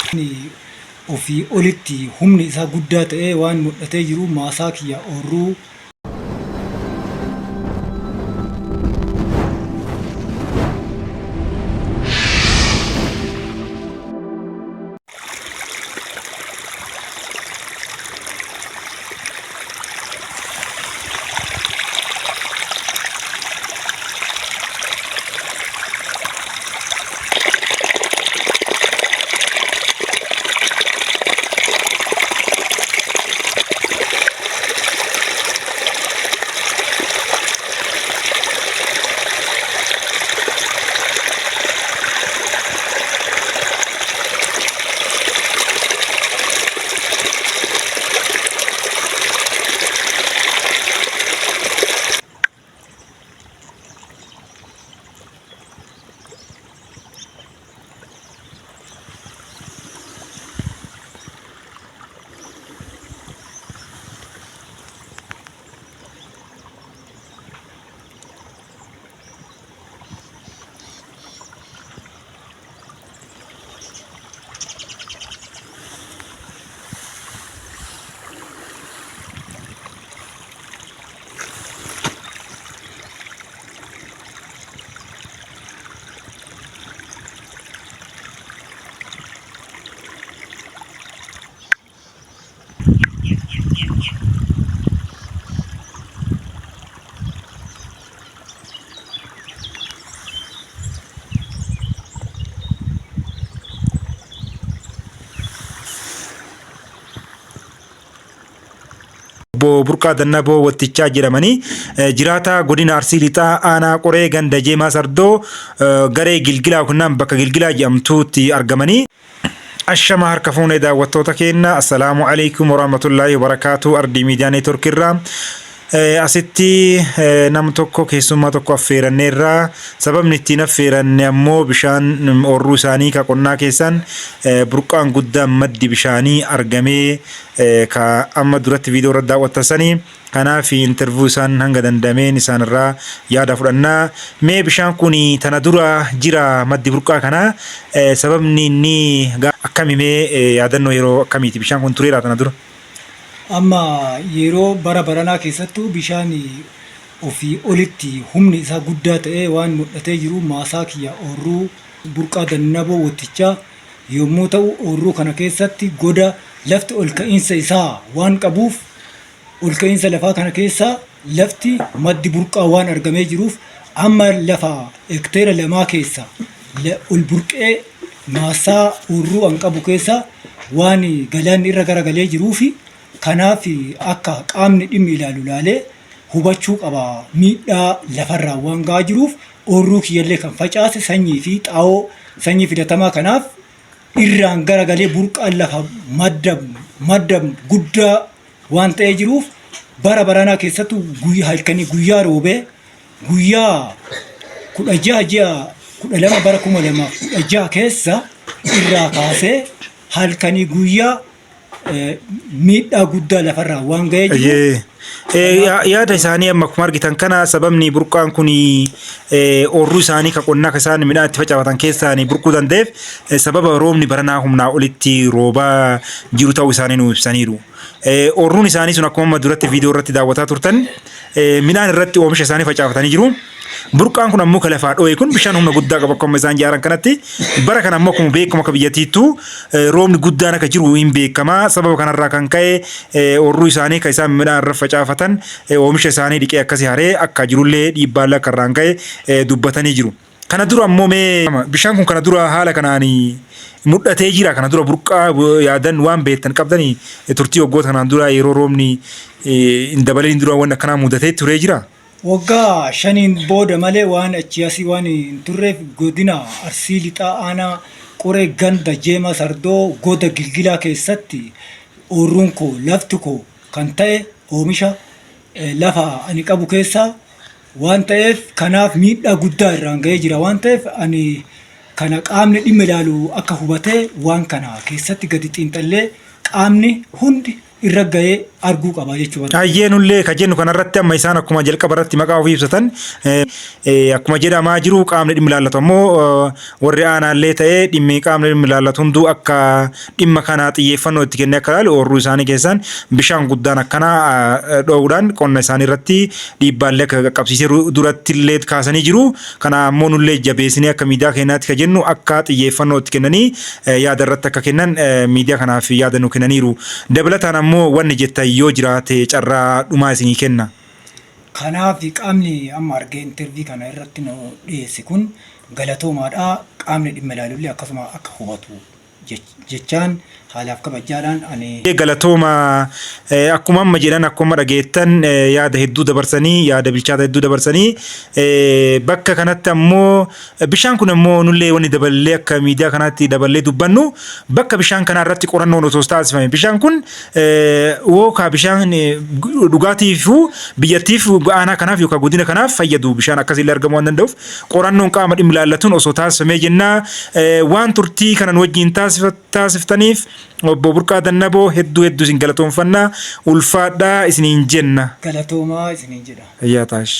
ofii olitti humni isaa guddaa ta'ee waan mul'atee jiru maasaa kiyya oorruu burqaa dannaboo wattichaa jedhamanii jiraata godina Arsii Lixaa aanaa qoree ganda jeemaa sardoo garee Gilgilaa kunnaan bakka Gilgilaa jedhamtuutti argamanii. Ashama harka fuunee daawwattoota keenya assalaamu alaykum warahmatullahi wabarakatuh. Ardii miidiyaa neetwork irraa asitti nam tokko keessummaa tokko affeeranneerraa sababni ittiin affeeranne ammoo bishaan oorruu isaanii ka qonnaa keessan burqaan guddaan maddi bishaanii argamee ka amma duratti viidiyoo irra daawwattasanii kanaaf interview isaan hanga dandameen isaanirraa yaada fudhannaa. Mee bishaan kun tana dura jira maddi burqaa kana sababni inni akkamimee yaadannoo yeroo akkamiiti bishaan kun tureera tana dura? amma yeroo bara baranaa keessattuu bishaan ofii olitti humni isaa guddaa ta'ee waan mul'atee jiru maasaa kiyya oorruu burqaa dannaboo wattichaa yommuu ta'u oorruu kana keessatti goda lafti ol ka'iinsa isaa waan qabuuf ol ka'iinsa lafaa kana keessa lafti maddi burqaa waan argamee jiruuf amma lafa hekteera lamaa keessa ol burqee maasaa oorruu an qabu keessa waan galaanni irra garagalee jiruufi kanaaf akka qaamni dhimmi ilaalu laalee hubachuu qaba miidhaa lafarraa waan gahaa jiruuf oorruu kiyyallee kan facaase sanyii fi xaa'oo sanyii filatamaa kanaaf irraan garagalee burqaan lafa madda guddaa waan ta'ee jiruuf bara baranaa keessattuu halkanii guyyaa roobee guyyaa 16 ji'a 12 bara 2016 keessa irraa kaasee halkanii guyyaa miidhaa guddaa lafarraa waan ga'ee jiru. Yaada isaanii amma akkuma argitan kana sababni burqaan kun oorruu isaanii ka qonnaa ka isaan midhaan itti facaafatan keessaan burquu danda'eef sababa roobni baranaa humnaa olitti roobaa jiru ta'uu isaanii nu ibsaniiru. Oorruun isaanii sun akkuma duratti viidiyoo irratti daawwataa turtan midhaan irratti oomisha isaanii facaafatanii jiru. Burqaan kun ammoo kalafaa dho'ee kun bishaan humna guddaa qaba akkuma isaan jaaran kanatti bara kana ammoo akkuma beekamu akka biyyattiittu roobni guddaan akka jiru hin beekama. Sababa kanarraa kan ka'e oorruu isaanii ka isaan midhaan irra facaafatan oomisha isaanii dhiqee akkasii haree akka jirullee dhiibbaallee akka irraan ka'e dubbatanii jiru. Kana dura ammoo mee bishaan kun kana dura haala kanaan mul'atee jira kana dura burqaa yaadan waan beektan qabdanii turtii waggoota kanaan dura yeroo roobni hin dabalin dura waan akkanaa mudatee turee jira. Waggaa 5 booda malee waan achi asii waan hin turreef godina Arsii Lixaa aanaa qoree ganda jeemaa sardoo goda Gilgilaa keessatti oorruun koo lafti koo kan ta'e oomisha lafa ani qabu keessaa waan ta'eef kanaaf miidhaa guddaa irraan ga'ee jira waan ta'eef ani kana qaamni dhimma ilaalu akka hubatee waan kana keessatti gadi xiinxallee qaamni hundi irra ga'ee arguu qaba jechuudha. Hayyeenullee ka jennu kanarratti amma isaan akkuma jalqaba irratti maqaa ofii ibsatan akkuma jedhamaa jiru qaamni dhimmi ilaallatu ammoo warri aanaallee ta'ee dhimmi qaamni dhimmi ilaallatu hunduu akka dhimma kana xiyyeeffannoo itti kennee akka ilaalu oorruu isaanii keessaan bishaan guddaan akkanaa dhoowuudhaan qonna isaanii irratti dhiibbaallee akka qaqqabsiisee duratti illee kaasanii jiru. Kana ammoo nullee jabeessinee akka miidiyaa keenyaatti ka jennu akka xiyyeeffannoo itti kennanii yaada irratti akka kennan miidiyaa kanaaf yaada nu kennaniiru. Dabalataan ammoo wanni jettan yoo jiraate carraa dhumaa isinii kenna. Kanaaf qaamni amma argee intervii kana irratti nu dhiyeesse kun galatoomaadha. Qaamni dhimma ilaalullee akkasuma akka hubatu jechaan haalaaf kabajaadhaan ani galatooma akkuma amma jedhan akkuma dhageettan yaada hedduu dabarsanii yaada bilchaata hedduu dabarsanii bakka kanatti ammoo bishaan kun ammoo nullee wanni daballee akka miidiyaa kanaatti daballee dubbannu bakka bishaan kana irratti qorannoon osoo taasifame bishaan kun wookaa bishaan dhugaatiif biyyattiif aanaa kanaaf yookaan godina kanaaf fayyadu bishaan akkasiillee argamuu waan danda'uuf qorannoon qaama dhimmi ilaallatuun osoo taasifamee jennaa waan turtii kanan wajjin taasiftaniif obbo Burqaa Dannaboo hedduu isin galatoomfannaa ulfaadhaa isiniin jenna. Galatoomaa isiniin jedha. Yaa taash.